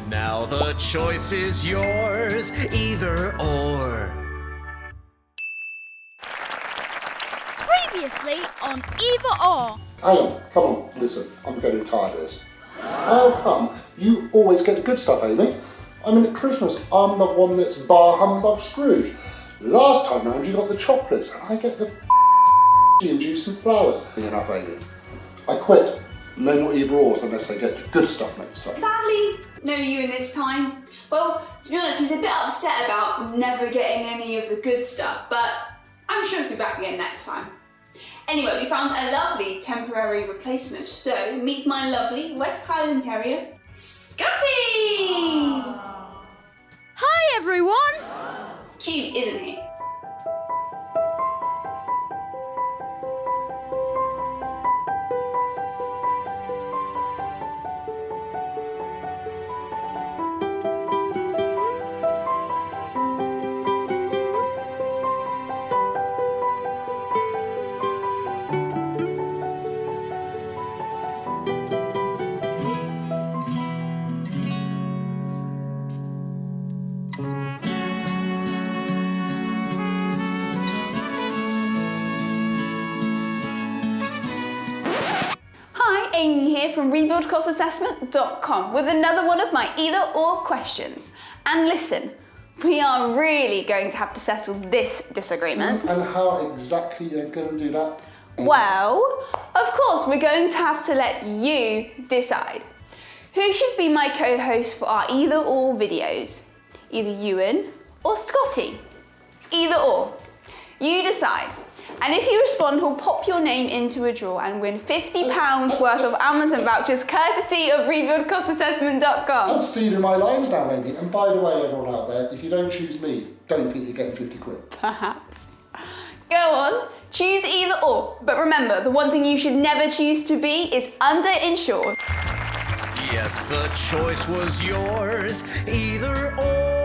Now the choice is yours, either or. Previously on Either Or. Alan, come on, listen, I'm getting tired of this. How come you always get the good stuff, Amy? I mean, at Christmas, I'm the one that's bar humbug Scrooge. Last time round, you got the chocolates, and I get the and juice and flowers. Enough, Amy. I quit. No more either ors unless I get the good stuff next time. Sadly, no Ewan this time. Well, to be honest, he's a bit upset about never getting any of the good stuff, but I'm sure he'll be back again next time. Anyway, we found a lovely temporary replacement, so meet my lovely West Highland Terrier, Scotty! Hi everyone! Cute, isn't he? Amy here from RebuildCostASSESSMENT.com with another one of my either or questions. And listen, we are really going to have to settle this disagreement. And how exactly are you going to do that? Well, of course, we're going to have to let you decide. Who should be my co-host for our either or videos? Either Ewan or Scotty? Either or. You decide. And if you respond, we'll pop your name into a draw and win £50 worth of Amazon vouchers courtesy of RebuildCostASSESSMENT.com. I'm stealing my lines now, Amy. And by the way, everyone out there, if you don't choose me, don't think you're getting 50 quid. Perhaps. Go on, choose either or. But remember, the one thing you should never choose to be is underinsured. Yes, the choice was yours, either or.